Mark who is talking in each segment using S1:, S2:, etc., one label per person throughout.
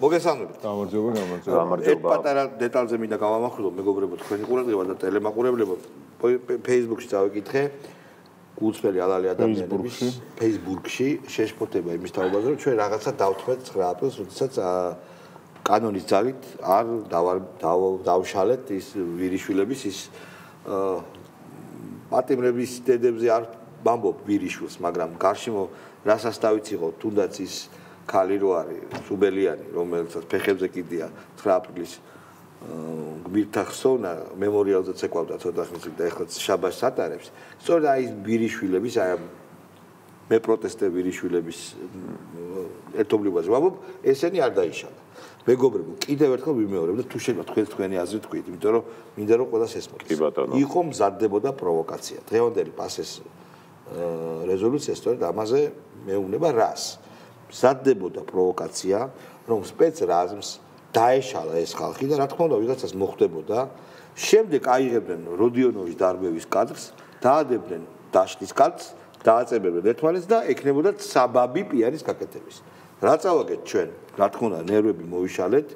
S1: მოგესალმებით.
S2: გამარჯობა.
S1: ერთ პატარა დეტალზე მინდა გავამახვილო მეგობრებო თქვენი ყურადღება და ტელემაყურებლებო Facebook-ში წავიკითხე გულწრფელი ალალი ადამიანების Facebook-ში შეშფოთება იმის თაობაზე რომ ჩვენ რაღაცა დავთმეთ 9 აპრილს როდესაც კანონის ძალით არ დავშალეთ ის ვირიშვილების ის პატიმრების დედებზე არ ვამბობ ვირიშვილს მაგრამ გარშემო რასაც დავიციღო თუნდაც ის ქალი რო არის სუბელიანი რომელსაც ფეხებზე კიდია 9 აპრილის გმირთა ხსოვნა მემორიალზეც ეკავდა ცოტა ხნის და ეხლა შაბათს ატარებს სწორედ აი ვირიშვილების აი მე პროტესტე ვირიშვილების ერთობლიობაზე ვამბობ ესენი არ დაიშალა მეგობრებო კიდევ ერთხელ ვიმეორებ და თუ შეიძლება თქვენი აზრი თქვით იმიტომ რომ მინდა რომ ყველას ესმოდეს იყო მზადდებოდა პროვოკაცია დღევანდელი პასეს რეზოლუცია სწორედ ამაზე მეუბნება რას მზადდებოდა პროვოკაცია რომ სპეცრაზმს დაეშალა ეს ხალხი და რა თქმა უნდა ვიღაცას მოხდებოდა შემდეგ აიღებდნენ როდიონოვის დარბევის კადრს დაადებდნენ დაშლის კადრს დააწებებდნენ ერთმანეთს და ეკნებოდა საბაბი პიარის გაკეთების რა წავაგეთ ჩვენ რა თქმა უნდა ნერვები მოვიშალეთ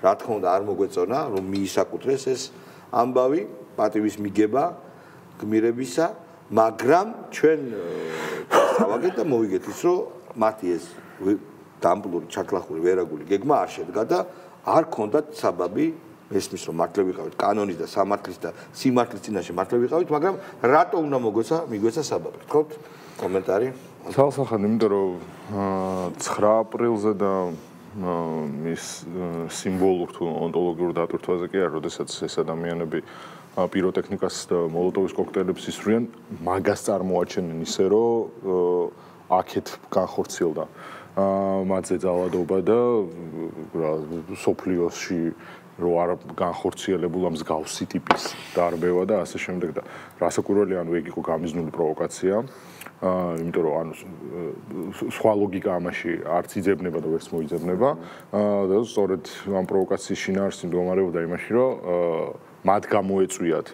S1: რა თქმა უნდა არ მოგვეწონა რომ მიისაკუთრეს ეს ამბავი პატივის მიგება გმირებისა მაგრამ ჩვენ წავაგეთ და მოვიგეთ ის რომ მათი ეს დამპლური ჩაქლახური ვერაგული გეგმა არ შედგა და არ ქონდათ საბაბი ესმის რომ მართლე ვიყავით კანონის და სამართლის და სიმართლის წინაშე მართლე ვიყავით მაგრამ რატო უნდა მიგვეცა საბაბი გთხოვთ კომენტარი
S2: ცალსახად იმიტომ რომ 9 აპრილზე და ის სიმბოლურ თუ ონტოლოგიურ დატვირთვაზე კი არ როდესაც ეს ადამიანები პიროტექნიკას და მოლოტოვის კოქტეილებს ისვრიან მაგას წარმოაჩენენ ისე რომ აქეთ განხორციელდა მათზე ძალადობა და სოფლიოსში რო არ განხორციელებულა მსგავსი ტიპის დარბევა და ასე შემდეგ და რასაკვირველია ანუ ეგ იყო გამიზნული პროვოკაცია იმიტომ რომ ანუ სხვა ლოგიკა ამაში არც იძებნება და ვერც მოიძებნება და სწორედ ამ პროვოკაციის შინაარსი მდგომარეობდა იმაში რომ მათ გამოეწვიათ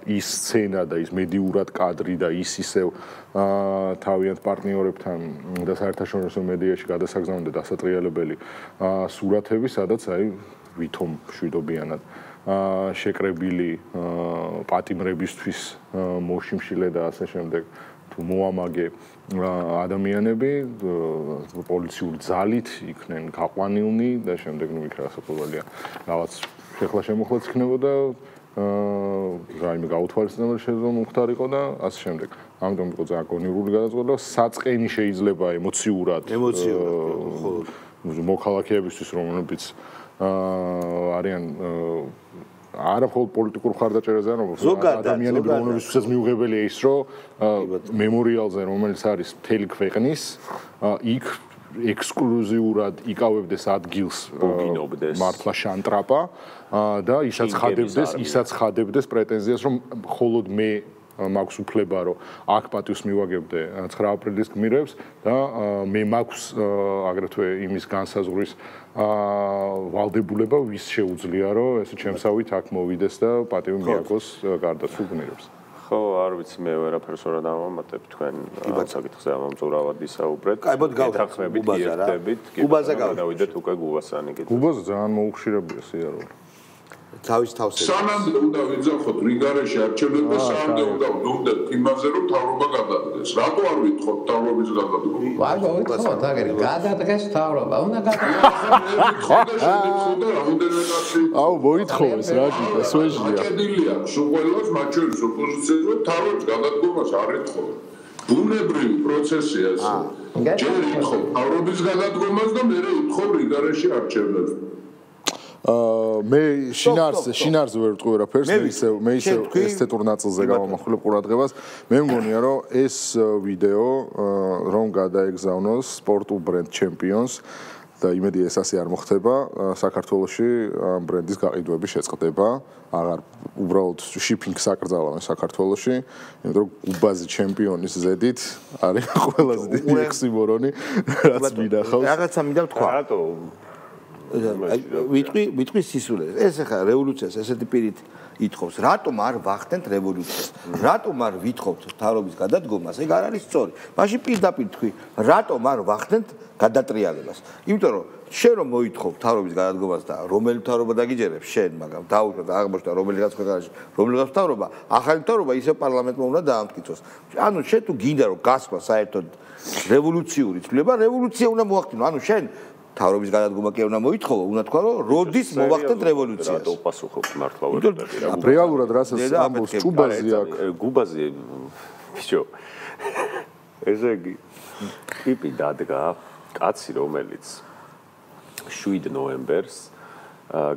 S2: ის სცენა და ის მედიურად კადრი და ის ისევ თავიანთ პარტნიორებთან და საერთაშორისო მედიაში გადასაგზავნე და დასატრიალებელი სურათები, სადაც აი ვითომ მშვიდობიანად შეკრებილი პატიმრებისთვის მოშიმშილე და ასე შემდეგ თუ მოამაგე ადამიანები პოლიციური ძალით იქნენ გაყვანილნი და შემდეგ ნუ იქ რასაკვირველია რაღაც შეხლა შემოხლაც იქნებოდა რაიმე გაუთვალისწინებელი შეძლო მომხდარიყო და ასე შემდეგ. ამიტომ იყო ძალიან კონიურული გადაწყვეტილება, საწყენი შეიძლება ემოციურად მოქალაქეებისთვის რომლებიც არიან არა მხოლოდ პოლიტიკურ ხარდაჭერაზე ადამიანები რომლებიცაც მიუღებელია ის რომ მემორიალზე რომელიც არის მთელი ქვეყნის იქ ექსკლუზიურად იკავებდეს ადგილს მართლა შანტრაპა და ისაც ხადებდეს პრეტენზიას რომ მხოლოდ მე მაქვს უფლება რომ აქ პატივს მივაგებდე 9 აპრილის გმირებს და მე მაქვს აგრეთვე იმის განსაზღვრის ვალდებულება ვის შეუძლია რომ ესე ჩემსავით აქ მოვიდეს და პატივი მიაგოს გარდაცვლილ გმირებს
S3: ხო, არ ვიცი მე ვერაფერს ვერ დავამატებ თქვენ საკითხზე ამომწურავად ისაუბრეთ.
S1: კაიბოდ გავხსნებით
S3: გიერთებით.
S1: გუბაზე
S3: გავიდეთ უკვე გუბასანი კიდე.
S2: გუბაზე ძალიან მოუხშირებია სიარული.
S1: თავის თავს
S4: სანამდე უნდა ვიძახოთ რიგარეში არჩევნებს სანამდე უნდა ვდუმდეთ იმაზე რომ თავრობა გადადგეს. რატო არ ვითხოვთ თავრობის გადადგომა?
S5: ვაი, ვითხოვთ, აგერ გადადგეს თავრობა. უნდა გადადგეს.
S2: აუ, მოითხოვეს რა გიტა, სვეჟია.
S4: აკედილია, სუყველოს მათ შორის ოპოზიციაზე თავრობის გადადგომას არ ეთხოვთ. ბუნებრივი პროცესია ეს. ჯერ ითხოვ თავრობის გადადგომას და მერე ითხოვ რიგარეში არჩევნებს.
S2: მე შინაარსზე ვერ ვიტყვი ვერაფერს მე ისე ესთეტურ ნაწილზე გავამახვილებ ყურადღებას მე მგონია რომ ეს ვიდეო რომ გადაეგზავნოს სპორტულ ბრენდ ჩემპიონს და იმედი ეს ასე არ მოხდება საქართველოში ამ ბრენდის გაყიდვები შეწყდება აღარ უბრალოდ შიფინგს აკრძალავენ საქართველოში იმიტომ რომ უბაზი ჩემპიონის ზედით არის ყველაზე დიდი ექსიმორონი რაც მინახავს
S1: რაღაცა მინდა ვთქვა
S3: რატო
S1: ვიტყვი სისულელეს. ეს ახლა რევოლუციას ესეთი პირით ითხოვს. რატომ არ ვახდენთ რევოლუციას? რატომ არ ვითხოვთ მთავრობის გადადგომას? ეგ არ არის სწორი. მაშინ პირდაპირ თქვი, რატომ არ ვახდენთ გადატრიალებას? იმიტომ რომ შენ რომ მოითხოვ მთავრობის გადადგომას და რომელი მთავრობა დაგიჯერებს შენ, მაგრამ დაუშვათ აღმოჩნდა რომელიღაც ქვეყანაში რომელიღაც მთავრობა, ახალი მთავრობა ისევ პარლამენტმა უნდა დაამტკიცოს. ანუ შენ თუ გინდა რომ გასვლა საერთოდ რევოლუციური ცვლილება, რევოლუცია უნდა მოახდინო. ანუ შენ მთავრობის გადადგომა კი უნდა მოითხოვო, უნდა თქვა რომ როდის მოვახდენთ რევოლუციას.
S3: რატო პასუხობ მართლა ვერ ვიტყვი.
S2: რეალურად რასაც ამბობს ჭუბაზი აქ.
S3: გუბაზი ბიჭო. ესე იგი ტიპი დადგა კაცი რომელიც 7 ნოემბერს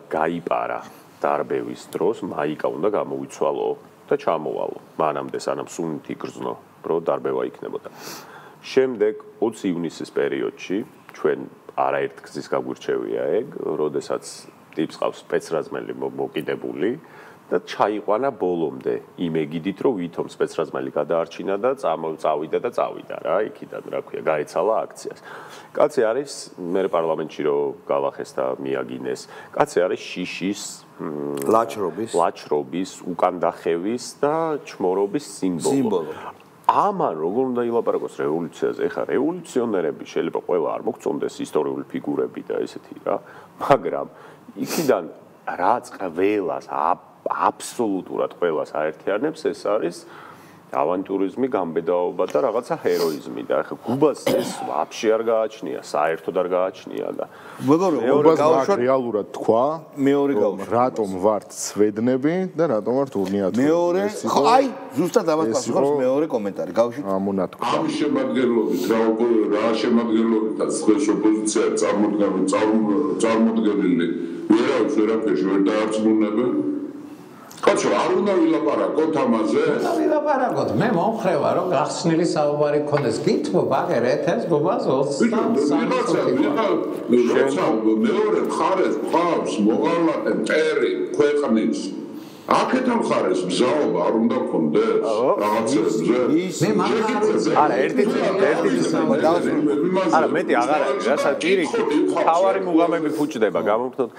S3: გაიპარა დარბევის დროს, მაიკა უნდა გამოიცვალო და ჩამოვალო. მანამდე სანამ სუნით იგრძნო, რომ დარბევა იქნებოდა. შემდეგ 20 ივნისის პერიოდში ჩვენ არაერთ გზის გაგვირჩევია ეგ, როდესაც ტიპს ყავს სპეცრაზმელი მოკიდებული და ჩაიყვანა ბოლომდე იმ ეგიდით, რომ ვითომ სპეცრაზმელი გადაარჩინა და წავიდა და წავიდა რა, იქიდან რა ქვია, გაეცალა აქციას. კაცი არის მე პარლამენტში რომ გალახეს და მიაგინეს. კაცი არის შიშის ლაჩრობის, უკანდახევის და ჩმორობის სიმბოლო. ამან როგორ უნდა ილაპარაკოს რევოლუციაზე? ეხლა რევოლუციონერები შეიძლება ყველა არ მოგწონდეს ისტორიული ფიგურები და ესეთი რა, მაგრამ იქიდან რაც ყველას აბსოლუტურად ყველას აერთიანებს, ეს არის ავანტურიზმი, გამბედაობა და რაღაცა ჰეროიზმი და ეხლა გუბას ეს ვაფშე არ გააჩნია, საერთოდ არ გააჩნია და
S2: გუბას რეალურად თქვა,
S1: მეორე გავუშვათ,
S2: რატომ ვართ სვედნები და რატომ ვართ ურნიათები.
S1: მეორე, ხო, აი, ზუსტად ამას პასუხობს მეორე კომენტარი, გავუშვით.
S2: ამონათქვა.
S4: ამ შემადგენლობით რა შემადგენლობითაც ხეს ოპოზიცია წარმოდგენილი ვერავის ვერაფერში ვერ დაარწმუნებენ. კაცო, არ უნდა ვილაპარაკოთ ამაზე?
S5: უნდა ვილაპარაკოთ. მე მომხრევა რომ გახსნილი საუბარი გქონდეს. გითხოვ აგერ ეთერს გუბას 23
S4: როცა მეორე მხარეს ყავს მოღალატე მტერი ქვეყნის აქეთან მხარეს მზაობა არ უნდა გქონდეს რაღაცებზე?
S5: მე მაგალითად
S3: არა, ერთი არა, მეტი აღარ არის, რასაც პირიქით თავარი მუღამები ფუჭდება, გამომხდოთ.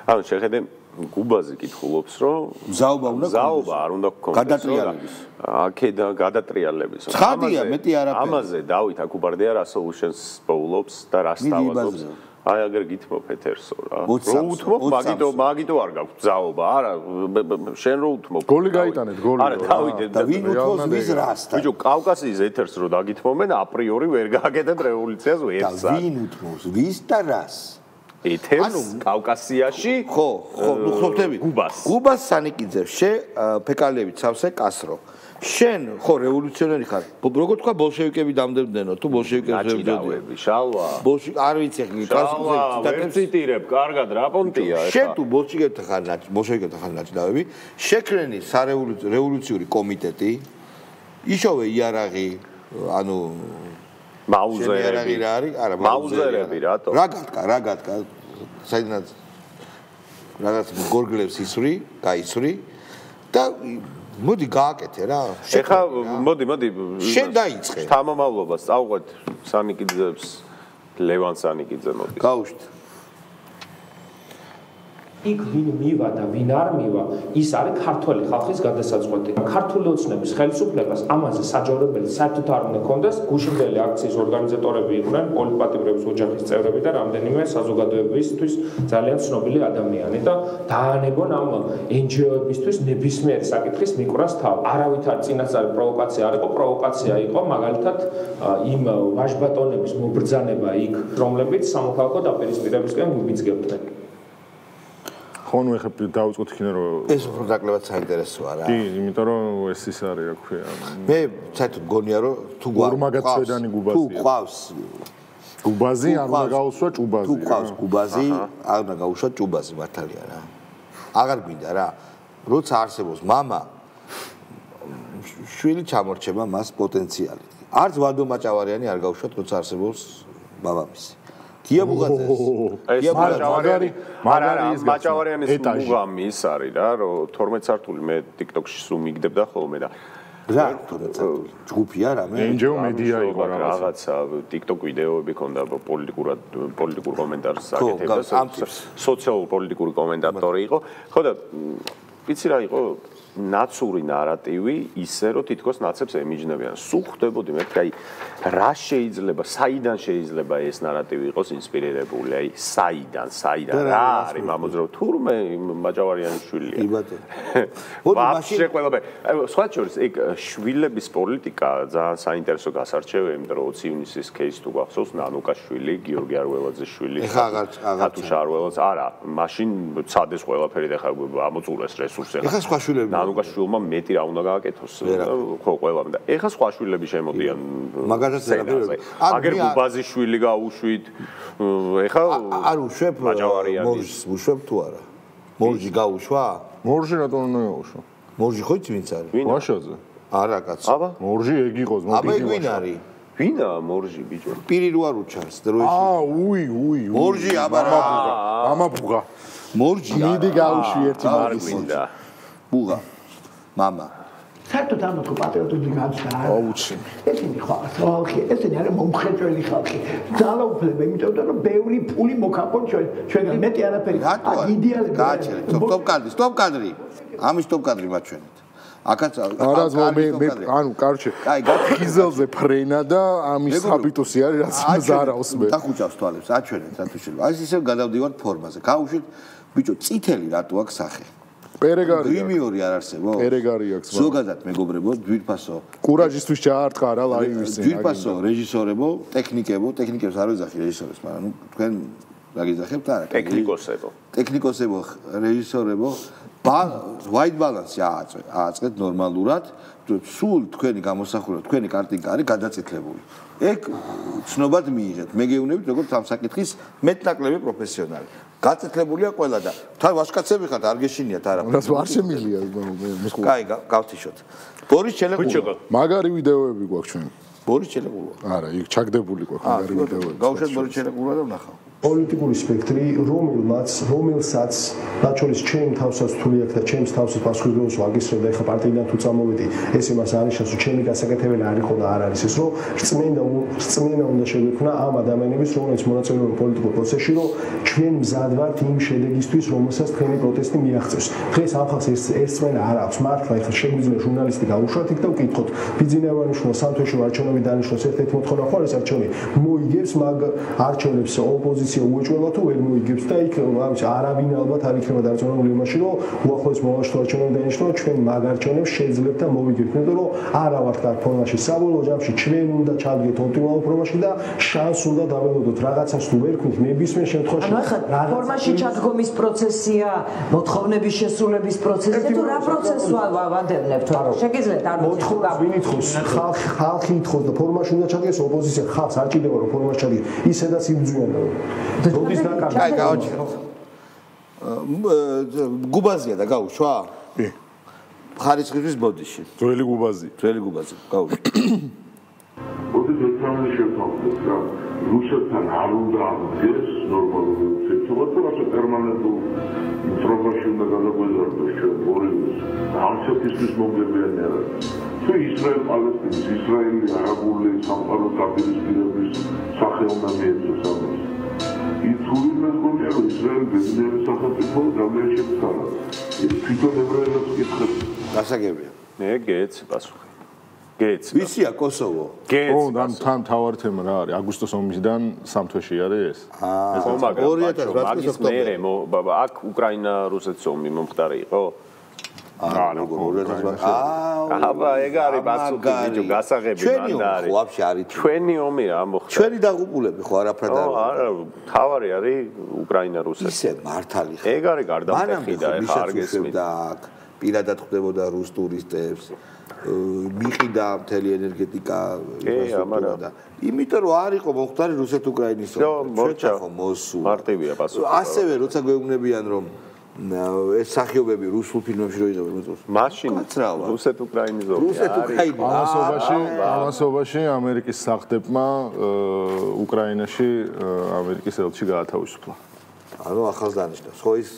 S3: ანუ შეხედე გუბაზი კითხულობს, რომ
S1: მზაობა
S3: არ უნდა გქონდეს.
S1: გადატრიალების.
S3: აქედან გადატრიალების.
S1: ცხადია, მეტი არაფერი.
S3: ამაზე დავით აკუბარდია რა solutions პოულობს და რა სტავაზობს. აი აგერ გითმობ ეთერსო რა. რო უთმობ, მაგიტო არ გაქვს მზაობა, არა, შენ რო უთმობ.
S2: გოლი გაიტანეთ, გოლი.
S3: არა, დავით
S1: და ვინ უთმობს ვის რასთან?
S3: ბიჭო, კავკასიის ეთერს რო დაგითმობენ, აპრიორი ვერ გააკეთებ რევოლუციას ვერც.
S1: და ვინ უთმობს ვის და რას?
S3: ეთერს კავკასიაში
S1: ხო, ნუ ხვდები. გუბას სანიკიძე, ფეკალევით სავსე კასრო. შენ ხო რევოლუციონერი ხარ. როგორ თქვა ბოლშევიკები დამდებდნენო თუ ბოლშევიკები
S3: ძებდები, შალვა.
S1: არ ვიცი ახლა
S3: კლასიკურ ციტირებ, კარგად რა პონტია ეხა.
S1: შენ თუ ბოლშევიკებთან ხარ ნაჭდავები, შეკრენი სარევოლუციური კომიტეტი, იშოვე იარაღი, ანუ
S3: მაუზერები
S1: რა არის? არა,
S3: მაუზერები რატო?
S1: რა გატკა? საიდანაც რაღაც გორგლებს ისვრი, გაისვრი და მოდი გააკეთე რა.
S3: ეხა მოდი
S1: შენ დაიწყე.
S3: თამამავლობას წავყვეთ სანიკიძეებს, ლევან სანიკიძე მოდი.
S1: გავუშვით.
S6: იქ ვინ მივა და ვინ არ მივა, ის არის ქართველი ხალხის გადასაწყვეტი. ქართული ოცნების ხელისუფლებას ამაზე საჯარებელი საერთოდ არ უნდა ქონდეს. გუშინდელი აქციის ორგანიზატორები იყვნენ პოლიტპატიმრების ოჯახის წევრები და რამდენიმე საზოგადოებისთვის ძალიან ცნობილი ადამიანი და დაანებონ ამ NGO-ებისთვის ნებისმიერი საკითხის მიკვრას თავი. არავითარ წინასწარი პროვოკაცია არ იყო, პროვოკაცია იყო მაგალითად იმ ვაჟბატონების მობრძანება იქ, რომლებიც სამოქალაქო დაპირისპირებისკენ გვიბიძგებდნენ.
S2: ხო, ნუ ეხლა დავუწყოთ იქნა რომ
S1: ეს უფრო დაკლებად საინტერესოა რა.
S2: კი, იმიტომ რომ ეს ის არის, რა ქვია.
S1: მე საერთოდ გონია რომ თუ
S2: ორმაგაცვედანი გუბაზია.
S1: თუ ყავს
S2: გუბაზი არ უნდა გაუსვა ჭუბაზი.
S1: თუ ყავს გუბაზი, არ უნდა გაუშვა ჭუბაზი მართალია რა. აღარ გვინდა რა. როცა არსებობს мама, შვილი ჩამორჩება მას პოტენციალი. არც ვადო მაჭავარიანი არ გაუშვათ, როცა არსებობს მამამისი. გია ბუღაძეს.
S3: ეს მაჭავარიანის მუღამი ის არის რა, რომ 12 სართული მე TikTok-ში სულ მიგდებდა ხოლმე და
S1: რა თქმა ჯგუფია რამე
S2: NGO media იყო
S3: რაღაცა TikTok ვიდეოები ქონდა პოლიტიკურ კომენტარს აკეთებდა სოციალურ პოლიტიკური კომენტატორი იყო ხო და ვიცი რა იყო ნაცური ნარატივი ისე რომ თითქოს ნაცებს ემიჯნებიან სულ ხდებოდი მე აი რა შეიძლება საიდან შეიძლება ეს ნარატივი იყოს ინსპირირებული აი საიდან რა არის მამოძრავ თურმე მაჭავარიანის შვილია ვაფშე ყველაფერი სხვა შორის ეგ შვილების პოლიტიკა ძალიან საინტერესო გასარჩევია იმიტომ რომ 20 ივნისის кейს თუ გახსოვს ნანუკაშვილი გიორგი არველაძის შვილი ხათუშა არველაძე არა მაშინ ცადეს ყველაფერი და ხა ამოწურეს რესურსები
S1: ეხა სხვა შვილები
S3: ნანუკაშვილმა მეტი რა უნდა გააკეთოს ხო ყველამ და ეხა სხვა შვილები შემოდიან
S1: მაგალითად
S3: აგერ ბუბაზიშვილი გაუშვით ეხა
S1: არ უშვებ მორჟს უშვებ თუ არა მორჟი გაუშვა
S2: მორჟი რატომ უნდა გაუშვა
S1: მორჟი ხო იცი ვინც არის
S2: ვაშაძე
S1: არა კაცო
S3: აბა
S2: მორჟი ეგ იყოს
S1: აბა ეგ ვინ არის
S3: ვინა მორჟი ბიჭო
S1: პირი რო არ უჩანს დროიში
S2: უი
S1: მორჟი აბა რა
S2: მამა ბუღა
S1: მორჟი
S2: მიდი გაუშვი ერთი
S3: მარგვინდა
S1: ბუღა მამა
S7: საერთოდ ამათო პატრიოტული განცდა
S2: აუჩი
S7: ესენი ხალხი ესენი არის მომხერწველი ხალხი ძალაუფლება იმიტომ რომ ბევრი ფული მოგაყო ჩვენ მეტი არაფერი იდეალები
S1: გააჩერე სტოპ კადრი ამის სტოპ კადრი მაჩვენეთ აკაც
S2: მე ანუ კარჩე ხიზელზე ფრენა და ამის ჰაბიტუსი არის რაც მზარავს მე
S1: დახუჭავს თვალებს აჩვენეთ რატო შეიძლება აი ისევ გადავდივართ ფორმაზე გავუშვით ბიჭო წითელი რატო აქვს სახე
S2: პერეგარი
S1: გრიმიორი არ არსებობს
S2: პერეგარი აქვს
S1: ზოგადად მეგობრებო ძვირფასო
S2: კურაჟისთვის ჩაარტყა რა ლაივის
S1: ძვირფასო რეჟისორებო ტექნიკებს არ ვეძახი რეჟისორებს მაგრამ ნუ თქვენ რა გიძახებთ არა ტექნიკოსებო რეჟისორებო white balance-ი ააწყეთ ნორმალურად სულ თქვენი გამოსახულება თქვენი კარტინკა არის გადაწითლებული ეგ ცნობად მიიღეთ მე გეუბნებით როგორც ამ საკითხის მეტნაკლები პროფესიონალი გაწითლებულია ყველა და თან ვაშკაცები ხართ არ გეშინიათ არა
S2: რას არ შემილია
S1: კაი გავთიშოთ ბორის ჩელეგულა
S2: მაგარი ვიდეოები გვაქვს ჩვენ
S1: ბორის ჩელეგულა
S2: არა იქ ჩაგდებული გვაქვს მაგარი ვიდეოები
S1: გავუშვათ ბორის ჩელეგულა და ვნახავ
S8: პოლიტიკური სპექტრი რომელსაც რაც შორის ჩემ თავსაც თვლი აქვს და ჩემს თავსაც პასუხისმგებლობას ვაგისრებ და ეხა პარტიიდან თუ წამოვედი ეს იმას არნიშნავს რომ ჩემი გასაკეთებელი არ იყო და არ არის ეს რომ რწმენა უნდა შეგვექმნა ამ ადამიანების რომელიც მონაწილეობენ პოლიტიკურ პროცესში რომ ჩვენ მზად ვართ იმ შედეგისთვის რომელსაც თქვენი პროტესტი მიაღწევს დღეს ამ ხალხს ეს რწმენა არ აქვს მართლა ეხა შეგვიძლია ჟურნალისტი გაუშვათ იქ და ვკითხოთ ბიძინევანიშვილმა სამთვეშო არჩევნები დანიშნოს ერთ-ერთი მოთხოვნა ხო არის არჩევნები მოიგებს მაგ არჩევნებს ოპოზიცია უეჭველა თუ ვერ მოიგებს და იქ არავინ ალბათ არ იქნება დარწმუნებული იმაში რომ უახლოეს მომავალში არჩევნები დაინიშნოს ჩვენ მაგ არჩევნებს შეძლებთ და მოვიგებთ იმიტომ რომ არა ვართ კარგ ფორმაში საბოლოო ჯამში ჩვენ უნდა ჩავდგეთ ოპტიმალურ ფორმაში და შანსს უნდა დაველოდოთ რაღაცას თუ ვერ ქვით ნებისმიერ შემთხვევაში
S9: ფორმაში ჩადგომის პროცესია მოთხოვნების შესრულების პროცესია თუ რა პროცესს ვადევნებთ შეგიძლიათ არ
S8: მოთხოვნა ვინ ითხოვს ხალხი ითხოვს და ფორმაში უნდა ჩადგეს ოპოზიცია ხალხს არ ჭირდება რომ ფორმაში ჩადგეს ისედაც იბრძვიან როდის
S1: კაი გავაჩერეთ გუბაზია და გაუშვა
S2: კი
S1: ხარისხის ბოდიში
S2: ძველი გუბაზი
S1: გაუშვა
S4: ოდი ძველი შეფავდეს რა რუსეთთან არ უნდა აღდგეს ნორმალური ურთიერთობა და ასე პერმანენტულ ინფორმაციაში უნდა გადაგვეზარდოს ჩვენ ორივეს არც ერთისთვის მომგებიანი არ არის თუ ისრაელ-პალესტინის ისრაელი-არაბული სამყარო დაპირისპირების სახე უნდა მიეწოს ამას ითული მეგონია რომ ისრაელი ბედნიერი სახელმწიფო ძალიან შეცვალა თვითონ ებრაელებს კითხებს
S1: გასაგებია
S3: მე გეც პასუხი გეც
S1: ვისია კოსოვო
S3: გეც
S2: თან თავარი თემა რა არის აგვისტოს ომისიდან სამთვეში არის ეს
S3: მაგის მერე აქ უკრაინა რუსეთის ომი მომხდარი იყო აბა ეგ არის პასუხი ბიჭო გასაღები მანდა არის
S1: ვაფშე არის
S3: ჩვენი ომი რა მოხდა
S1: ჩვენი დაღუპულები ხო არაფერ და
S3: არა თავარი არის უკრაინა რუსეთი
S1: ისე მართალი ხო
S3: ეგ არის გარდამტეხი და ეხა არ გესმით
S1: პირადად ხვდებოდა რუს ტურისტებს მიყიდა მთელი ენერგეტიკა და იმიტომ რომ არ იყო მომხდარი რუსეთ-უკრაინის ომი ხო მოსულ
S3: მარტივია პასუხი
S1: ასევე როცა გვეუბნებიან რომ ეს სახიობები რუსულ ფილმებში რო იღებენ მოწონს
S3: მაშინ რუსეთ-უკრაინის ომი
S2: ამასობაში ამერიკის სახლდებმა უკრაინაში ამერიკის ელჩი გაათავისუფლა
S1: ანუ ახალს დანიშნავს. ხო ის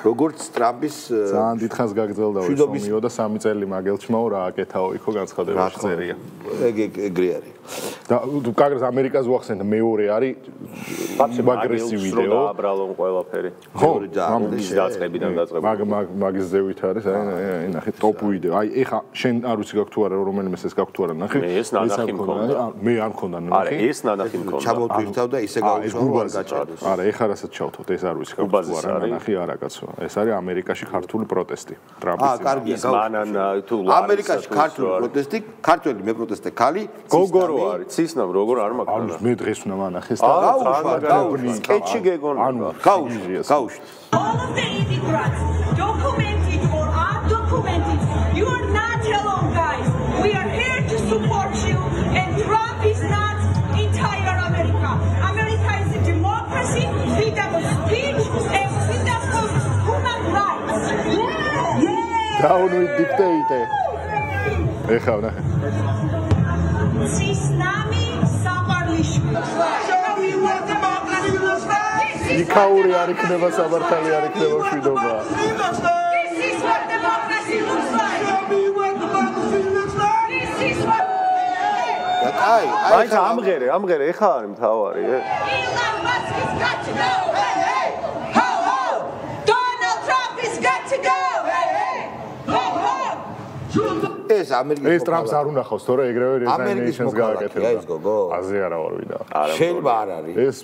S1: როგორც ტრამპის
S2: ძალიან დიდხანს გაგრძელდა ომიო და 3 წელი მაგელჩმაო რა აკეთაო იქო განცხადებაში წერია.
S1: ეგრე არის.
S2: და კაგრას ამერიკას ვახსენდა მეორე არის აგრესივი ვიდეო.
S3: აბრალონ ყველაფერი.
S2: მეორე
S3: ამის დაწყებიდან დაწყებული.
S2: მაგის ზევით არის, აი ნახე ტოპ ვიდეო. აი ეხა შენ არ ვიცი გაქვს თუ არა რომელიმეს ეს გაქვს თუ არა ნახე.
S3: ეს ნანახი მქონდა.
S2: მე არ მქონდა ნახე.
S3: არა, ეს ნანახი მქონდა.
S1: ჩამოვთვირთავ და ისე გავუშვო არ გაჭარბოს.
S2: არა, ეხა რასაც ჩავთოთ, ეს არ ვიცი გაქვს თუ არა ნახე არა კაცო. ეს არის ამერიკაში ქართული პროტესტი. ტრამპის.
S1: კარგია,
S3: მანან თუ
S1: ამერიკაში ქართული პროტესტი, ქართველი მე პროტესტე ხალი.
S3: გოგორო არის, ცისნამ როგორ არ მაქვს.
S2: ანუ მე დღეს უნდა მანახეს
S1: და
S3: გაუშვი, სკეჩი გეგონა.
S2: ანუ
S1: გაუშვი.
S10: All of the immigrants, documented or undocumented, you are not alone, guys. We are here to support you, and Trump is not entire America. America is a democracy, freedom of speech, and freedom of human rights. Yeah!
S2: Down with dictator. ეხა ნახე.
S10: Sisnami Samarlishvili.
S2: იქაური არ იქნება სამართალი არ იქნება მშვიდობა.
S10: This is what democracy looks like. This is what.
S3: აი ამღერე ეხა არის მთავარი.
S10: Elon Musk has got to go. Hey, hey. Ho, ho. Donald Trump has got to go. Hey, hey. Ho, ho.
S1: ეს ამერიკის
S2: ეს ტრამპს არ უნახავს თორე ეგრევე რეზაინეიშენს გააკეთებდა.
S1: ეს გოგო.
S2: აზე არა ვარ ვიდა.
S1: შეიძლება არ არის.
S2: ეს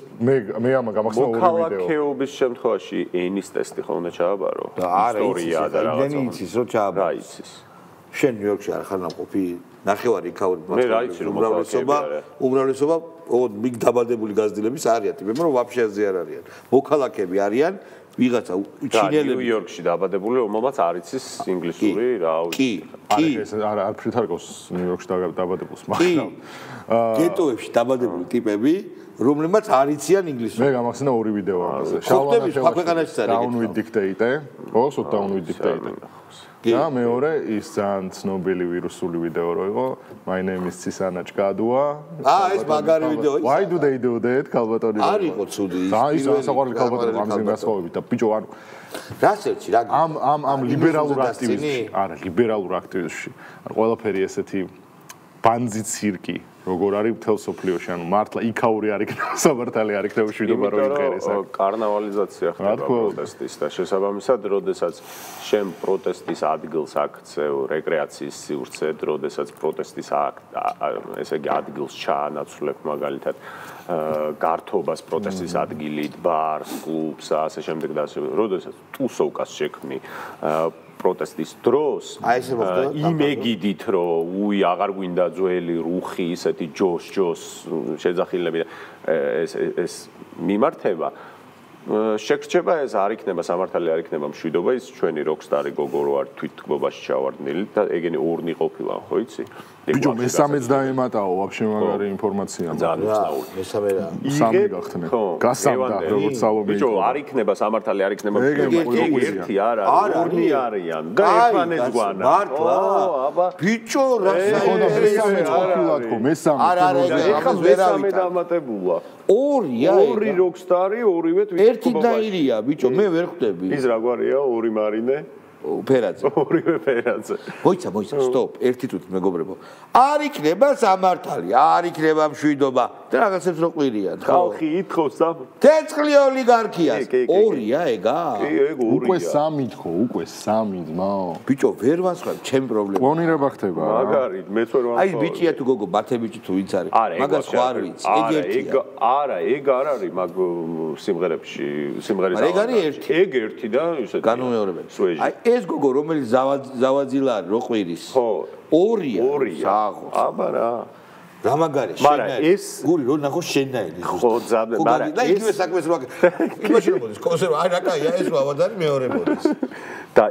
S2: მე ამა გამახსნა ორი ვიდეო.
S3: მოქალაქეობის შემთხვევაში ენის ტესტი ხოლმე ჩააბარო.
S1: ისტორია და რაღაცა. იცის რო ჩააბარო.
S3: რა იცის.
S1: შენ ნიუ-იორკში არ ხარ ნამყოფი ნახევარი იქაური უმრავლესობა მიგ დაბადებული გაზრდილების არიან. მე რომ ვაფშე აზე არ არიან. მოქალაქეები არიან ვიღაცა ჩინელები
S3: ნიუ-იორკში დაბადებული, რომელმაც არ იცის ინგლისური რა
S1: კი
S2: ეს არ ფრითარგავს ნიუ-იორკში დაბადებულს, მაგრამ
S1: გეტოებში დაბადებული ტიპები, რომლებმაც არ იციან ინგლისური.
S2: მე გამახსენა ორი ვიდეო ამაზე.
S1: შალვანაშევი ქვეყანაში არის.
S2: Down with dictator. ოსო down with dictator. და მეორე ის ძალიან ცნობილი ვირუსული ვიდეო რო იყო, my name is Cisanačkadua.
S1: ეს მაგარი ვიდეო.
S2: Why do they do that? ქალბატონი.
S1: არ იყო ცუდი ის.
S2: და ის საყვარელი ქალბატონი ამზინ გასხოვებით და ბიჭო ანუ
S1: რასერჩი რა
S2: ამ ლიბერალურ აქტივისტში, არა, ლიბერალურ აქტივისტში. არ ყველაფერი ესეთი ბანძი ცირკი როგორ არის მთელ სოფლიოში, ანუ მართლა იქაური არ იქნება, სამართალი არ იქნება მშვიდობა რო იმღერეს.
S3: კარნავალიზაცია ხდება პროტესტის და შესაბამისად, როდესაც შენ პროტესტის ადგილს აქცევ, რეკრეაციის სივრცედ, როდესაც პროტესტის ესე იგი ადგილს ჩაანაცვლებ მაგალითად გართობას პროტესტის ადგილით, ბარს, კლუბს, ასე შემდეგ და ასე, როდესაც ტუსოვკას შექმნი პროტესტის დროს იმეგიდით რომ უი აღარ გვინდა ძველი რუხი ისეთი ჯოს შეძახილები ეს მიმართება შეგრჩება ეს არ იქნება სამართალი არ იქნება მშვიდობა ის ჩვენი როკსტარი გოგო რო არ თვითთქმობაში ჩავარდნილი და ეგენი ორნი ყოფილა ხო იცი
S2: ბიჭო მესამეც დაემატაო ვაფშე მაგარი ინფორმაცია
S3: ძალიან უცნაური
S1: მესამე რა
S2: სამი გახდნენ გასამდა როგორც სალომე
S3: ბიჭო არ იქნება სამართალი არ იქნება ერთი არა ორნი არიან და ერთმანეთგვანა
S1: მართლა აბა ბიჭო
S2: რასაი მესამე
S1: არა
S3: ეხლა მესამე დამატებულა ორი როკსტარი ორივე
S1: ერთი დაირია ბიჭო მე ვერ ხვდები
S3: ის რაგვარია ორი მარინე
S1: ფერაძე
S3: ორივე ფერაძე
S1: მოიცა სტოპ ერთი თვით მეგობრებო არ იქნება სამართალი არ იქნება მშვიდობა და რაღაცებს რო ყვირიან
S3: ხალხი ითხოვს
S1: თეცხლი ოლიგარქიას ორია ეგა
S2: უკვე სამი თქო უკვე სამი ძმაო
S1: ბიჭო ვერ ვასხებ ჩემ პრობლემა
S2: პლონირება ხდება
S3: მაგარი მეც ვერ ვამბობ
S1: აი ბიჭია თუ გოგო ბათებიჭი თუ ვინც არის მაგას ხო არ ვიცი ეგ ერთია
S3: არა ეგ არ არის მაგ სიმღერებში სიმღერის
S1: ეგ არის ერთი
S3: ეგ ერთი და ისეთი
S1: განუმეორებელი აი ეს გოგო რომელიც ზავაძილა არის რო ყვირის
S3: ხო
S1: ორია
S3: საღო აბა რა
S1: რა მაგარი შენ გული რო ნახო შენაირი
S3: ხო ზაბე მაგრამ
S1: და იგივე საქმეს რო იმაში რომ მოდის კონსერვა აი რა კაია ეს ავადარი მეორე მოდის
S3: და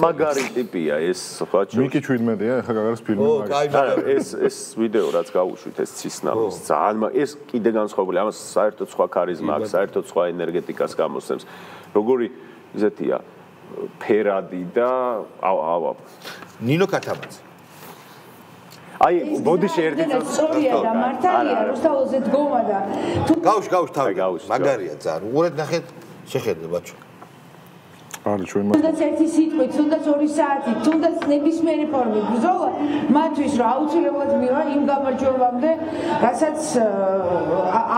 S3: მაგარი ტიპია ეს ხო
S2: მიკი 17-ია ახლა გაგარს ფილმი
S3: მაგარი ეს ვიდეო რაც გავუშვით ეს ცისნამის ძალიან ეს კიდე განსხვავებული ამას საერთოდ სხვა ქარიზმა აქვს საერთოდ სხვა ენერგეტიკას გამოსცემს როგორი ზეთია ფერადი და ავა
S1: ნინო კათაბაძე
S3: აი ბოდიში ერთი
S11: სწორია და მართალია რუსთაველზე დგომა და
S1: გავუშ თავი მაგარია ძალიან უყურეთ ნახეთ შეხედე ბაჭო.
S2: არა ჩვენ
S10: თუნდაც ერთი სიტყვით, თუნდაც 2 საათით, თუნდაც ნებისმიერი ფორმით ბრძოლა მათთვის რომ აუცილებლად მივა იმ გამარჯვებამდე, რასაც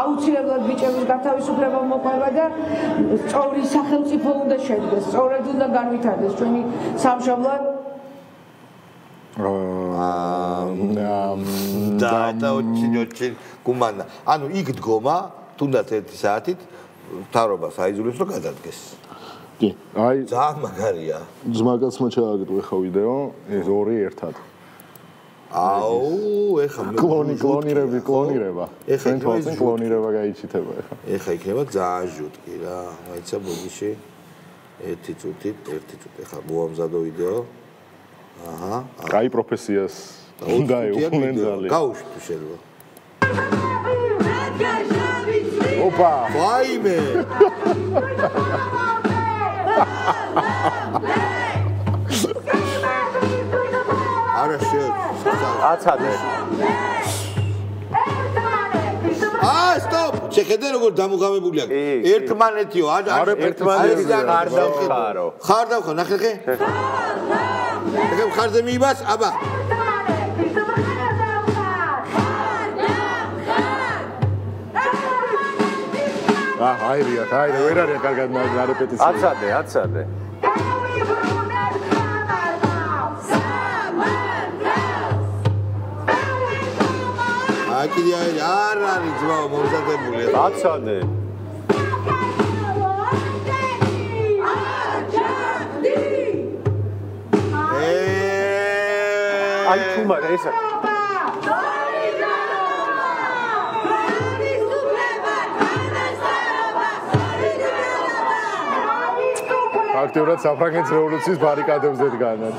S10: აუცილებლად ბიჭების გათავისუფლება მოყვება და სწორი სახელმწიფო უნდა შედგეს, სწორად უნდა განვითარდეს ჩვენი სამშობლო.
S1: და очень გუმანა. ანუ იქ დგომა, თუნდაც 1 საათით მთავრობას აიძულებს რომ გადადგეს.
S2: კი, აი
S1: ძალიან მაგარია.
S2: ძმაკაცმა ჩააგდო ხა ვიდეო, ეს ორი ერთად.
S1: აუ, ეხა
S2: კლონირება. ეხა თვითონ კლონირება გაიჩიტება ეხა.
S1: ეხა იქნება ძალიან ჟუტკი რა. მაიცა ბოგიში 1 წუთით, ეხა მოამზადო ვიდეო. აჰა.
S2: კაი პროფესიას უნდა ეუბნენ ძალიან.
S1: გაუშვი შეიძლება.
S2: ოპა!
S1: ვაიმე! არა
S3: აცადე.
S1: სტოპ! შეხედე როგორ დამუღამებულია. ერთმანეთიო,
S3: არა ერთმანეთი ხარდავხარო.
S1: ხარდავხა, ნახე ხე? ეხა ხარზე მიიბას, აბა.
S2: აირია, ვერ არის კარგად რეპეტიცია.
S3: აცადე.
S1: აკიდე არ არის ძმაო მომზადებული.
S3: აცადე. აი თუმა ეს
S2: აქტიურად საფრანგეთის რევოლუციის ბარიკადებზე დგანან.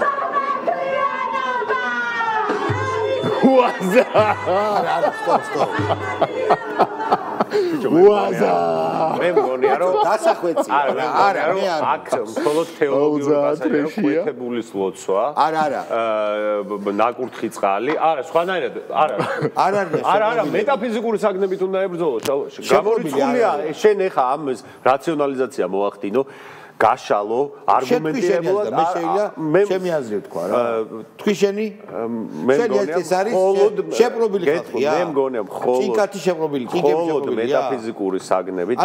S2: უაზა!
S1: სტოპ.
S2: უაზა!
S3: მე მგონია რომ
S1: დასახვეცი. არა, მე არ.
S3: აქ მხოლოდ თეოლოგიური მასალაა, კვეთებულის ლოცვა.
S1: არა.
S3: ნაკურთხი წყალი. არა, სხვანაირად. არა, მეტაფიზიკური საგნებით უნდა ებრძოლოს. გამორიცხულია, შენ ეხა ამ რაციონალიზაცია მოახდინო. გაშალო არგუმენტირებულად
S1: მე შეიძლება ჩემი აზრი თქვა რა თქვი შენი შენი ეს არის შეპრობილი ხალხია
S3: მე მგონია მხოლოდ
S1: ჭიკათი შეპრობილი
S3: მხოლოდ მეტაფიზიკური საგნებით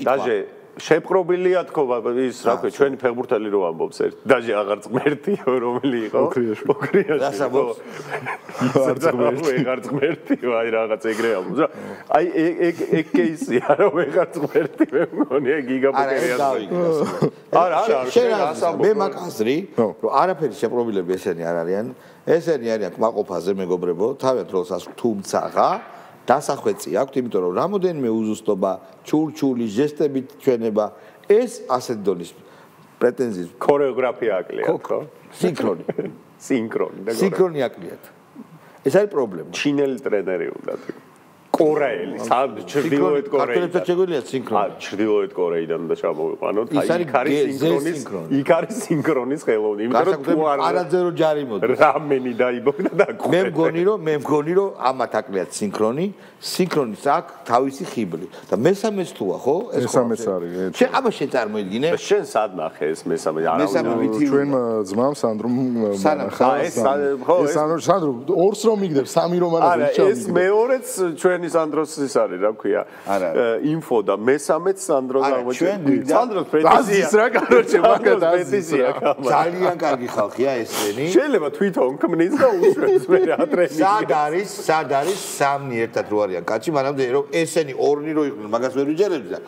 S3: დაჟე შეპრობილია თქო ის რა ქვია ჩვენი ფეხბურთელი რო ამბობს ერთ დაჟე აღარ ღმერთიო რომელი იყო ოქრიაში აღარ ღმერთიო აი რაღაც ეგრე ამბობს აი ეგ კეისია რომ აღარ ღმერთი მე მგონია გიგაპოკერია
S1: არა მე მაგაზრი რომ არაფერი შეპრობილები ესენი არ არიან ესენი არიან კმაყოფაზე მეგობრებო თავად დროს ასულ თუმცაღა დასახვეცი აქვს, იმიტომ რომ რამოდენიმე უზუსტობა, ჩურჩული, ჟესტებით ჩვენება, ეს ასეთ დონის პრეტენზიის
S3: ქორეოგრაფია აკლიათ, ხო?
S1: სინქრონი აკლიათ. ეს არის პრობლემა.
S3: ჩინელი ტრენერი უნდა თუ კორეელი, ჩრდილოეთ კორეიდან.
S1: შეგვიძლია სინქრონი.
S3: ჩრდილოეთ კორეიდან უნდა ჩამოვიყვანოთ. იქ არის სინქრონის ხელოვნება. იმიტომ რომ თუ
S1: არაძერო ჯარი მოდის.
S3: რამენი დაიბოქდა და
S1: მე მგონი რომ ამათ აკლიათ სინქრონის აქ თავისი ხიბლი. და მესამეც თუა, ხო?
S2: მესამეც არის.
S1: შენ აბა შენ წარმოიდგინე?
S3: შენ სად ნახე ეს მესამე?
S2: ჩვენ ძმამ სანდრომ სანდრო ორს რომ იგდებ სამი რომ არა
S3: ეს მეორეც ჩვენი სანდროს ის არის რა ქვია ინფო და მესამეც სანდროს აღმოჩენილი სანდროს პრეტენზია
S2: რა კაროჩე მაგათ
S3: პრეტენზია
S1: ძალიან კარგი ხალხია ესენი
S3: შეიძლება თვითონ ქმნის და უშვებს მე რა ტრენინგი
S1: სად არის სამნი ერთად რო არიან კაცი მანამდე რომ ესენი ორნი რო იყვნენ მაგას ვერ ვიჯერებდი და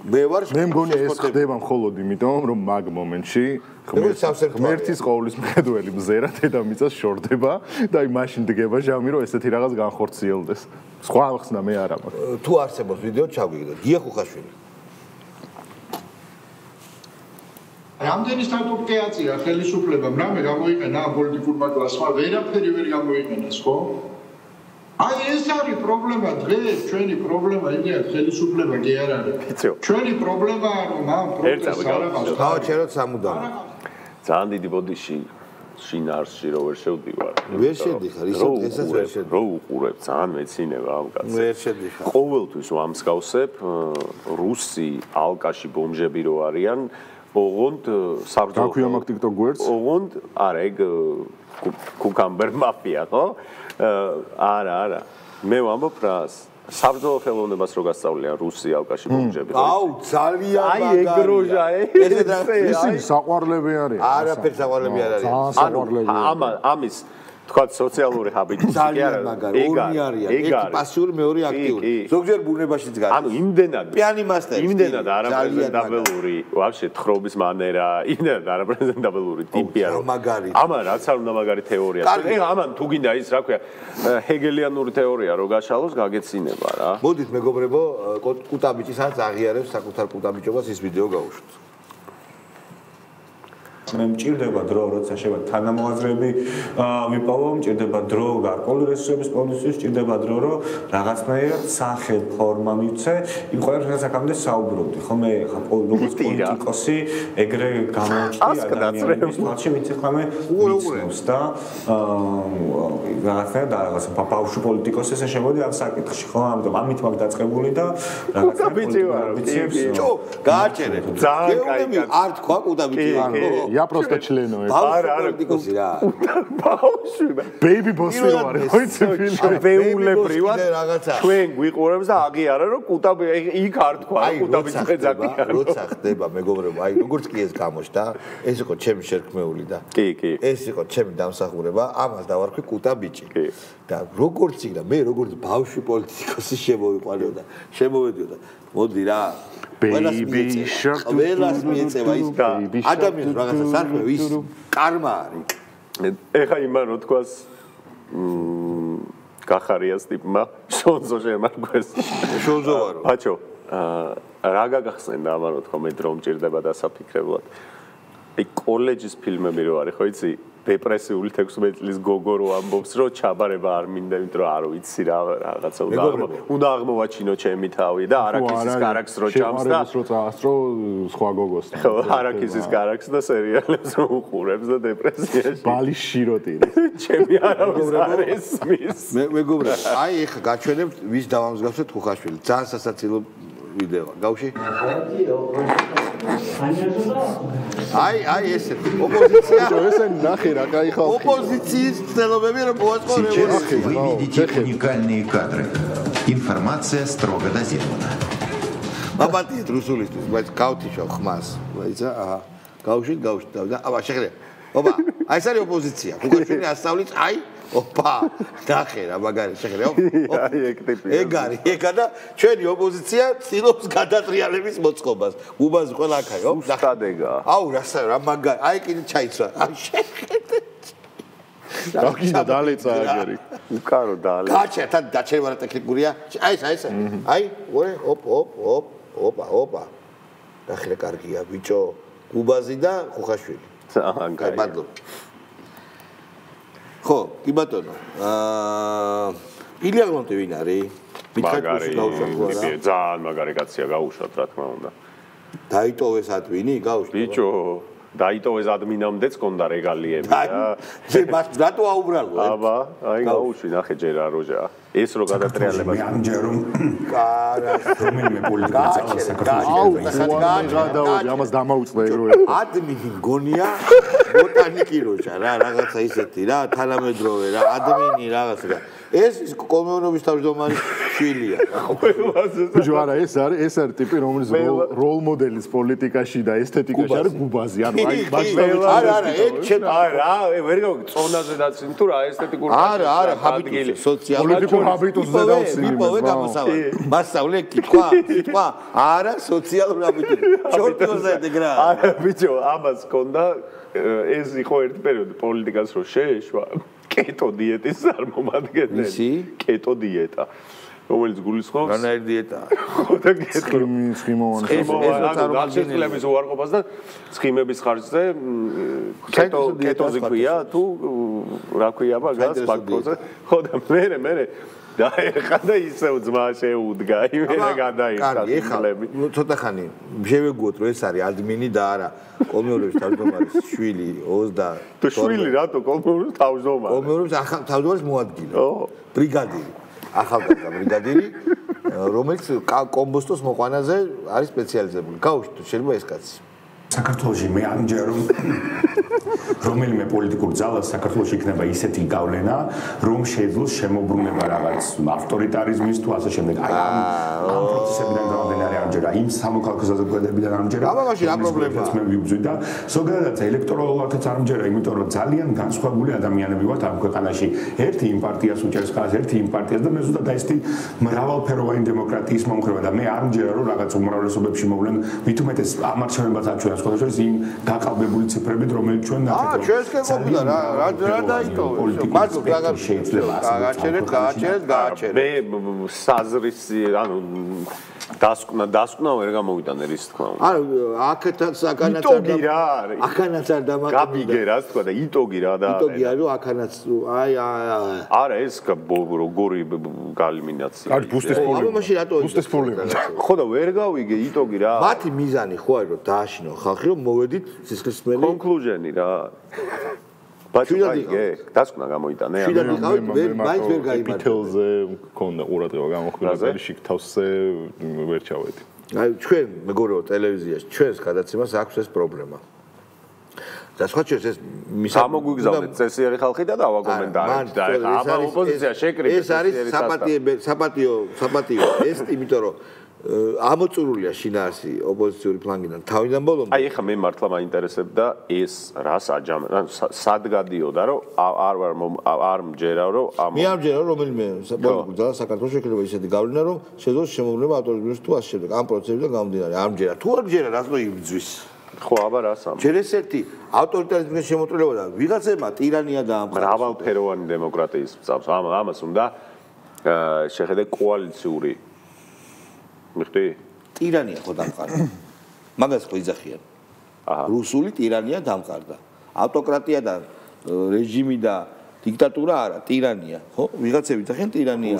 S1: მე
S2: მგონი ეს ხდება მხოლოდ იმიტომ რომ მაგ მომენტში ღმერთის ყოვლის მხედველი მზერა დედამიწას შორდება და აი მაშინ დგება ჟამი რომ ესეთი რაღაც განხორციელდეს სხვა ახსნა მე არ მაქვს
S1: თუ არსებობს ვიდეო ჩავიგდო გია ხუხაშვილი
S11: რამდენი სტატუტი აწია ხელისუფლებამ რამე გამოიყენა ამ პოლიტიკურმა კლასმა ვერაფერი ვერ გამოიყენეს ხო აი ეს არის პრობლემა დღეს ჩვენი პრობლემა იმია ხელისუფლება კი არ არის ჩვენი პრობლემაა რომ ამ პროცესს არ აღავს
S1: თავჩეროთ სამუდამოდ
S3: ძალიან დიდი ბოდიში შინაარსში რო ვერ შევდივარ.
S1: ვერ შედიხარ, ისე დღესაც ვერ შედიხარ.
S3: რო უყურებ, ძალიან მეცინება ამ კაცს.
S1: ვერ შედიხარ.
S3: ყოველთვის ვამსგავსებ რუსი ალკაში ბომჟები რო არიან, ოღონდ საბრძოლო.
S2: დაქვია მაგ TikTok გვერდს?
S3: ოღონდ არა, ეგ კუკამბერ მაფია, ხო? არა. მე ვამბობ რას? საბრძოლო ხელოვნებას რო გასწავლიან რუსი ალკაში ბომჟები.
S1: აუ, ძალიან მაგარი.
S3: აი ეგ როჟა,
S2: ისინი საყვარლები არიან.
S1: არაფერ საყვარლები არ არიან.
S3: ამის თქვა სოციალური ჰაბიტი
S1: ძალიან მაგარი. ორი არიან. ერთი პასიური, მეორე აქტიური. ზოგჯერ ბუნებაშიც გადის.
S3: ანუ იმდენად
S1: პიანი მასტერი.
S3: იმდენად არაპრეზენტაბელური, ვაფშე თხრობის მანერა, იმდენად არაპრეზენტაბელური ტიპია რომ
S1: მაგარი.
S3: ამან რაც არ უნდა მაგარი თეორია. ამან თუ გინდა ის რა ქვია, ჰეგელიანური თეორია რო გაშალოს, გაგეცინება რა.
S1: მოდით მეგობრებო, კუტაბიჭისაც აღიარებს საკუთარ კუტაბიჭობას ის ვიდეო გავუშვით.
S12: მე მჭირდება დრო, როცა შევა თანამოაზრეები ვიპოვო, მჭირდება დრო გარკვეული რესურსების პოზიციის, მჭირდება დრო, რომ რაღაცნაირად სახე ფორმა მივცე, იმ ყველაფერს აქამდე საუბრობდი, ხო მე ხა როგორც პოლიტიკოსი, ეგრე გამოვჭდი ადამიანების თვალში, ვინც ახლა მე უყურებს და რაღაცნაირად რაღაცა ბავშვი პოლიტიკოსი ესე შემოდი ამ საკითხში, ხო, ამით მაგ დაწყებული და რაღაცა
S3: ბიჭი
S1: ჩო, გააჩერე.
S3: ძალიან კაი.
S1: არ თქვა კუტაბიჭი ვარ, ხო?
S2: Я просто членов.
S1: არა, პოლიტიკოსი რა.
S3: ბავშვი.
S2: Baby boss ვარ, ხოიცი ფილმი.
S3: ვეულებრივად ჩვენ გვიყურებს და აღიარა რომ კუტაბი იქ არ თქვა კუტაბის ხეძაკია.
S1: როცა ხდება მეგობრებო, აი როგორც კი ეს გამოჩნდა, ეს იყო ჩემი შერქმეული და
S3: კი.
S1: ეს იყო ჩემი დამსახურება, ამას დავარქვი კუტაბიჭი. და როგორც იქნა, მე როგორც ბავშვი პოლიტიკოსი შემოვიყვანეოდა, შემოვედიოდა. მოდი რა.
S2: Baby shark.
S1: ყველას მიეწევა ის ადამიანს რაღაცა საქმე ის კარმა არის.
S3: ეხა იმან რო თქვას გახარიას ტიპმა შონზო შემარგვეს.
S1: შონზო ვარო.
S3: ბაჭო, რა გაგახსენდა ამან რო თქვა მე დრო მჭირდება დასაფიქრებლად. აი კოლეჯის ფილმები რო არის, ხო იცი? დეპრესიული 16 წლის გოგო რო ამბობს რომ ჩაბარება არ მინდა, იმიტომ რომ არ ვიცი რა რაღაცა უნდა აღმოვაჩინო ჩემი თავი და არაკისის კარაქს რო ჭამს და
S2: რო წაასწრო სხვა გოგოს.
S3: ხო, არაკისის კარაქს და სერიალებს რო უყურებს და დეპრესიაში.
S2: ბალის შიროტი.
S3: ჩემი არავის არ ესმის.
S1: მეგობრებო, აი ეხა გაჩვენებთ ვის დავამსგავსეთ ხუხაშვილი. ძალიან სასაცილო ვიდეოა. გავში? აი ესე ოპოზიცია
S2: ესენი ნახე რა кай ხალხი
S1: ოპოზიციის ცდილობები რომ მოაწყო
S13: революцию. Вы видите уникальные кадры. Информация строго дозирована.
S1: ბაბატიეთ რუსულისთვის, բայց გავთიშო ხმას. ვაიცა, აჰა. გავშით და აბა შეხედე. ოპა, აი ეს არის ოპოზიცია. ხუხაშვილი ასწავლით, აი ოპა, დახე რა მაგარი შეხედე.
S3: აი ეგ ტიპია.
S1: ეგ არის, ეგა და ჩვენი ოპოზიცია ცდილობს გადატრიალების მოწყობას. უბანს ყველა აქაა, ო?
S3: სტადეგა.
S1: აუ, რა მაგარი. აი კიდე ჩაიცვა. აი შეხედე.
S2: დაგინდა დალეცა აგერი.
S3: უკარო დალე.
S1: გაჩერდა, თან დაჩერება რა ტექნიკურია. აი ეს. აი, ოე, ოპა. დახე კარგია, ბიჭო. უბაზი და ხუხაშვილი.
S3: ძალიან
S1: მადლობა. ხო, კი ბატონო. ილია გლონტი ვინ არის?
S3: მაგარი, ძალიან მაგარი კაცია გაუშვათ რა თქმა უნდა.
S1: დაიტოვეს ადმინი, გაუშვათ.
S3: ბიჭო, დაიტოვეს ადმინამდეც კონდა რეგალიები რა.
S1: მას რატო აუბრალო?
S3: აბა, აი გაუშვი, ნახე ჯერ რა როჟა. ეს რო გადატრიალება.
S12: მე ამჯერომ
S1: კარა,
S12: რომელიმე პოლიტიკური ძალა საქართველოში.
S2: აუ, გადაუდი, ამას დამაუწყდა ეგრევე.
S1: ადმინი მგონია ბოტანიკი როჟა რა, რაღაცა ისეთი რა, თანამედროვე რა, ადმინი რაღაცა. ეს კომუნობის თავმჯდომარის შვილია.
S2: ბიჭო, არა, ეს არის ტიპი, რომელიც როლ მოდელის პოლიტიკაში და ესთეტიკაში არის გუბაზი. ანუ აი მასშტაბით.
S1: არა, ეგ ჩემ
S3: არა, ვერ წონაზე დაცინი თუ რა ესთეტიკური.
S1: არა, ჰაბიტუსი, სოციალური
S2: ჰაბიტუსზე დავსინი.
S1: ვიპოვე გამოსავალი. მასწავლე კითხვა. არა, სოციალური ჰაბიტუსი. ჩორტიოზე ეგრა.
S3: არა, ბიჭო, ამას კონდა ეს იყო ერთ პერიოდი პოლიტიკას რო შეეშვა. კეტო დიეტის წარმომადგენელი. კეტო დიეტა. რომელიც გულისხმობს
S1: რანაირ დიეტაა.
S3: ხო და გეტყვი
S2: სხიმოვანი.
S3: ნახშირწყლების უარყოფას და სხიმების ხარჯზე კეტოზე ქვია თუ რა ქვია მაგას ფაქტოზე. ხო და მე დაეხა და ისევ ძმა შეუდგა იმენა გადაიხდა სხლები.
S1: ცოტა ხანი შევეგუოთ რომ ეს არის ადმინი და არა კომიურების თავმჯდომარის შვილი 20
S3: თუ შვილი რატო კომიურების თავმჯდომარე
S1: კომიურების თავმჯდომარის მოადგილე ბრიგადირი ახალგაზრდა ბრიგადირი რომელიც კომბოსტოს მოყვანაზე არის სპეციალიზებული გაუშვით შეიძლება ეს კაცი
S14: საქართველოში მე ამჯერ რომელიმე პოლიტიკურ ძალას საქართველოში იქნება ისეთი გავლენა, რომ შეძლოს შემოbrunება რაღაც ავტორიტარიზმის თუ ასე შემდეგ. აი ამ პროცესებიდან გამომდინარე ამჯერა იმ სამოქალაქო საზოგადოებიდან ამჯერა.
S1: აბა რა პრობლემაა?
S14: მე ვიბძვი და ზოგადად ელექტორალურადაც ამჯერა, იმიტომ რომ ძალიან განსხვავებული ადამიანები ვართ ამ ქვეყანაში. ერთი იმ პარტიას უჭერს ხაზს, ერთი იმ პარტიას და მე ზუსტად აი ესეთი მრავალფეროვანი დემოკრატიის მომხრევა და მე არ მჯერა რომ რაღაც უმრავლესობებში მოვლენ, მით უმეტეს ამარჩევებაც აჩვენებს სხვადასხვა იმ გაყალბებული ციფრებით, რომელიც ჩვენ ნახეთ.
S1: ჩვენს კეთობდა რა დაიტოვე მას
S14: შეიძლება
S3: გააჩერეთ მე საზრის ანუ დასკვნა ვერ გამოვიტანე რის თქმა უნდა
S1: აქეთაც აქანაც არ დამაკარდა
S3: გაბიგე რას თქვა და იტოგი რა და
S1: იტოგი არის აქანაც აი
S3: არა ეს როგორი გალიმინაცია
S2: არ ბუსტესფული
S1: აბა მაშინ რატო
S2: ბუსტესფული
S3: ხო და ვერ გავიგე იტოგი რა
S1: მათი მიზანი ხო არის რომ დააშინო ხალხი რომ მოვედით სისხლისმელი
S3: კონკლუზიონი რა ბაჭუაიგე დასკვნა გამოიტანე
S1: მაინც ვერ გაიმართა
S2: პიტელზე მქონდა ყურადღება გამოხმარება შიქთავსზე ვერ ჩავედი
S1: აი ჩვენ მეგობრებო ტელევიზიაში ჩვენს გადაცემას აქვს ეს პრობლემა და სხვა ჩვენს ეს
S3: გამოგვიგზავნეთ წესიერი ხალხი და დავაკომენტარებთ და აბა ოპოზიცია შეკრიბეს
S1: ეს არის საპატიო ეს იმიტომ რომ ამოწურულია შინაარსი ოპოზიციური ფლანგიდან თავიდან ბოლომდე.
S3: აი ეხლა მე მართლა მაინტერესებდა ეს რას აჯამე, ანუ სად გადიოდა რომ არ მჯერა რომ
S1: მე არ მჯერა რომელიმე პოლიტიკურ ძალას საქართველოს შეიძლება ისეთი გავლენა რომ შეძლოს შემოbrunება ავტორიტარიზმის თუ ასე შემდეგ ამ პროცესებიდან გამომდინარე არ მჯერა თუ არ მჯერა რას მოიბძვის
S3: ხო აბა რას ამ
S1: ჯერ ესეთი ავტორიტარიზმის შემოწირულობა და ვიღაცებმა ტირანია დაამყარა
S3: მრავალფეროვანი დემოკრატიის წავს ამას უნდა შეხედე კოალიციური მიხდი?
S1: ტირანია ხო დამყარდა. მაგას ხო იძახიან. რუსული ტირანია დამყარდა. ავტოკრატია და რეჟიმი და დიქტატურა არა, ტირანია, ხო? ვიღაცები იძახიან ტირანია.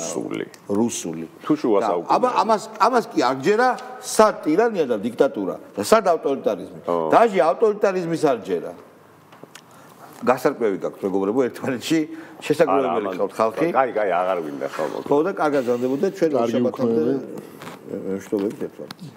S1: რუსული.
S3: თუ შუა საუკუნე.
S1: აბა ამას კი არ ჯერა სად ტირანია და დიქტატურა და სად ავტორიტარიზმი. დაჟე ავტორიტარიზმის არ ჯერა. გასარკვევი გაქვთ მეგობრებო ერთმანეთში შესაძლებელი ხალხი ხალხი
S3: კაი აღარ ვინდა ხოლმე
S1: ხო და კარგად გზავდებოდა ჩვენ შაბათამდე ვშტობებით ერთმანეთს